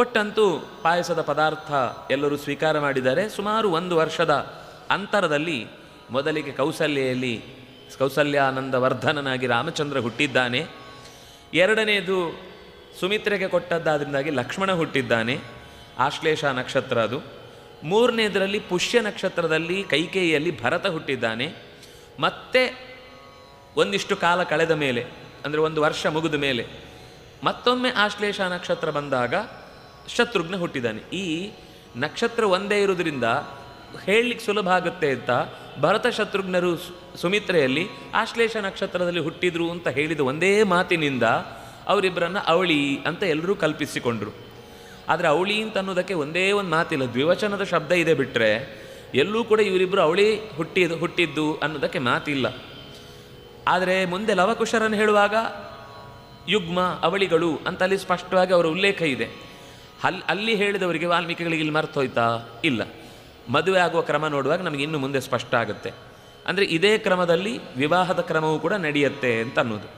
ಒಟ್ಟಂತೂ ಪಾಯಸದ ಪದಾರ್ಥ ಎಲ್ಲರೂ ಸ್ವೀಕಾರ ಮಾಡಿದ್ದಾರೆ. ಸುಮಾರು 1 ವರ್ಷದ ಅಂತರದಲ್ಲಿ ಮೊದಲಿಗೆ ಕೌಸಲ್ಯಾನಂದವರ್ಧನನಾಗಿ ರಾಮಚಂದ್ರ ಹುಟ್ಟಿದ್ದಾನೆ. ಎರಡನೇದು ಸುಮಿತ್ರೆಗೆ ಕೊಟ್ಟದ್ದಾದ್ರಿಂದಾಗಿ ಲಕ್ಷ್ಮಣ ಹುಟ್ಟಿದ್ದಾನೆ, ಆಶ್ಲೇಷ ನಕ್ಷತ್ರ ಅದು. ಮೂರನೇದರಲ್ಲಿ ಪುಷ್ಯ ನಕ್ಷತ್ರದಲ್ಲಿ ಕೈಕೇಯಿಯಲ್ಲಿ ಭರತ ಹುಟ್ಟಿದ್ದಾನೆ. ಮತ್ತೆ ಒಂದಿಷ್ಟು ಕಾಲ ಕಳೆದ ಮೇಲೆ, ಅಂದರೆ 1 ವರ್ಷ ಮುಗಿದ ಮೇಲೆ ಮತ್ತೊಮ್ಮೆ ಆಶ್ಲೇಷ ನಕ್ಷತ್ರ ಬಂದಾಗ ಶತ್ರುಘ್ನ ಹುಟ್ಟಿದ್ದಾನೆ. ಈ ನಕ್ಷತ್ರ ಒಂದೇ ಇರುವುದರಿಂದ ಹೇಳಲಿಕ್ಕೆ ಸುಲಭ ಆಗುತ್ತೆ ಅಂತ ಭರತ ಶತ್ರುಘ್ನರು ಸುಮಿತ್ರೆಯಲ್ಲಿ ಆಶ್ಲೇಷ ನಕ್ಷತ್ರದಲ್ಲಿ ಹುಟ್ಟಿದ್ರು ಅಂತ ಹೇಳಿದ ಒಂದೇ ಮಾತಿನಿಂದ ಅವರಿಬ್ಬರನ್ನು ಅವಳಿ ಅಂತ ಎಲ್ಲರೂ ಕಲ್ಪಿಸಿಕೊಂಡ್ರು. ಆದರೆ ಅವಳಿ ಅಂತ ಅನ್ನೋದಕ್ಕೆ ಒಂದೇ ಒಂದು ಮಾತಿಲ್ಲ, ದ್ವಿವಚನದ ಶಬ್ದ ಇದೆ ಬಿಟ್ಟರೆ ಎಲ್ಲೂ ಕೂಡ ಇವರಿಬ್ಬರು ಅವಳಿ ಹುಟ್ಟಿದ್ದು ಅನ್ನೋದಕ್ಕೆ ಮಾತಿಲ್ಲ. ಆದರೆ ಮುಂದೆ ಲವಕುಶರನ್ನು ಹೇಳುವಾಗ ಯುಗ್ಮ ಅವಳಿಗಳು ಅಂತ ಅಲ್ಲಿ ಸ್ಪಷ್ಟವಾಗಿ ಅವರ ಉಲ್ಲೇಖ ಇದೆ. ಅಲ್ಲಿ ಹೇಳಿದವರಿಗೆ ವಾಲ್ಮೀಕಿಗಳಿಗೆ ಇಲ್ಲಿ ಮರ್ತೋಯ್ತಾ? ಇಲ್ಲ. ಮದುವೆ ಆಗುವ ಕ್ರಮ ನೋಡುವಾಗ ನಮಗೆ ಇನ್ನು ಮುಂದೆ ಸ್ಪಷ್ಟ ಆಗುತ್ತೆ. ಅಂದರೆ ಇದೇ ಕ್ರಮದಲ್ಲಿ ವಿವಾಹದ ಕ್ರಮವೂ ಕೂಡ ನಡೆಯುತ್ತೆ ಅಂತ ಅನ್ನೋದು.